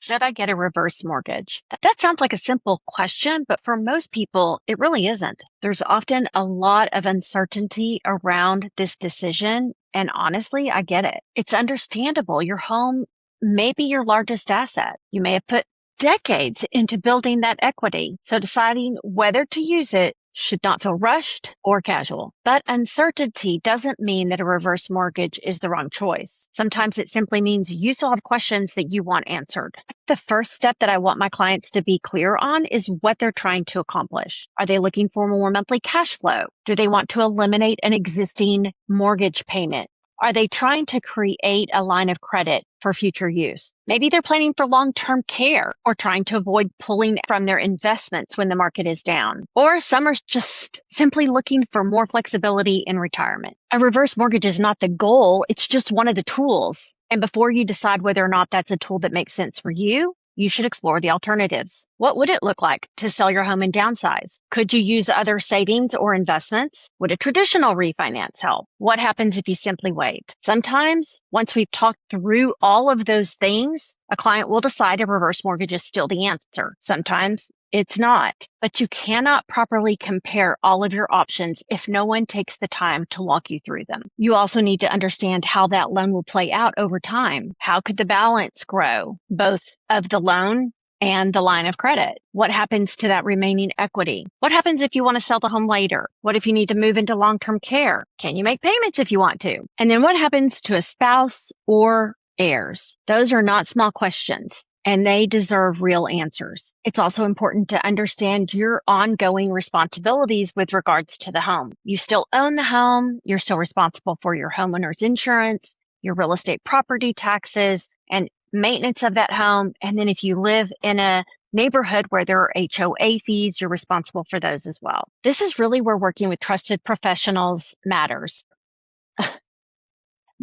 Should I get a reverse mortgage? That sounds like a simple question, but for most people, it really isn't. There's often a lot of uncertainty around this decision. And honestly, I get it. It's understandable. Your home may be your largest asset. You may have put decades into building that equity. So deciding whether to use it should not feel rushed or casual. But uncertainty doesn't mean that a reverse mortgage is the wrong choice. Sometimes it simply means you still have questions that you want answered. The first step that I want my clients to be clear on is what they're trying to accomplish. Are they looking for more monthly cash flow? Do they want to eliminate an existing mortgage payment? Are they trying to create a line of credit for future use? Maybe they're planning for long-term care or trying to avoid pulling from their investments when the market is down. Or some are just simply looking for more flexibility in retirement. A reverse mortgage is not the goal. It's just one of the tools. And before you decide whether or not that's a tool that makes sense for you, you should explore the alternatives. What would it look like to sell your home and downsize? Could you use other savings or investments? Would a traditional refinance help? What happens if you simply wait? Sometimes, once we've talked through all of those things, a client will decide a reverse mortgage is still the answer. Sometimes it's not, but you cannot properly compare all of your options if no one takes the time to walk you through them. You also need to understand how that loan will play out over time. How could the balance grow, both of the loan and the line of credit? What happens to that remaining equity? What happens if you want to sell the home later? What if you need to move into long-term care? Can you make payments if you want to? And then what happens to a spouse or heirs? Those are not small questions, and they deserve real answers. It's also important to understand your ongoing responsibilities with regards to the home. You still own the home. You're still responsible for your homeowner's insurance, your real estate property taxes, and maintenance of that home. And then if you live in a neighborhood where there are HOA fees, you're responsible for those as well. This is really where working with trusted professionals matters.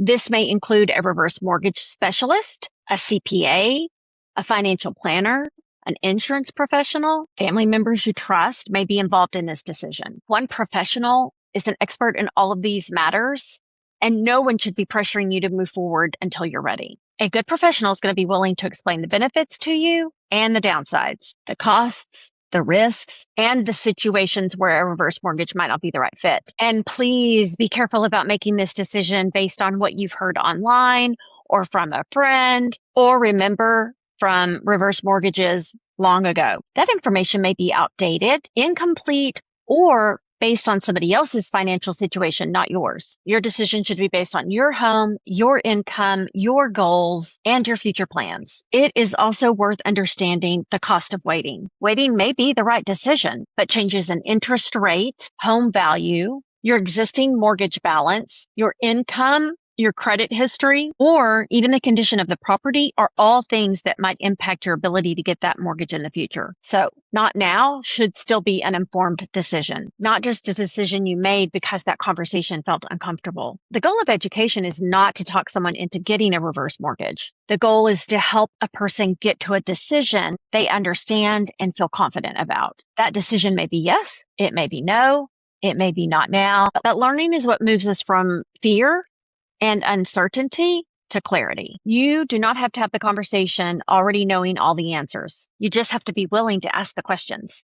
This may include a reverse mortgage specialist, a CPA, a financial planner, an insurance professional. Family members you trust may be involved in this decision. One professional is an expert in all of these matters, and no one should be pressuring you to move forward until you're ready. A good professional is going to be willing to explain the benefits to you and the downsides, the costs, the risks, and the situations where a reverse mortgage might not be the right fit. And please be careful about making this decision based on what you've heard online or from a friend, or remember from reverse mortgages long ago. That information may be outdated, incomplete, or based on somebody else's financial situation, not yours. Your decision should be based on your home, your income, your goals, and your future plans. It is also worth understanding the cost of waiting. Waiting may be the right decision, but changes in interest rate, home value, your existing mortgage balance, your income, your credit history, or even the condition of the property are all things that might impact your ability to get that mortgage in the future. So not now should still be an informed decision, not just a decision you made because that conversation felt uncomfortable. The goal of education is not to talk someone into getting a reverse mortgage. The goal is to help a person get to a decision they understand and feel confident about. That decision may be yes, it may be no, it may be not now, but learning is what moves us from fear and uncertainty to clarity. You do not have to have the conversation already knowing all the answers. You just have to be willing to ask the questions.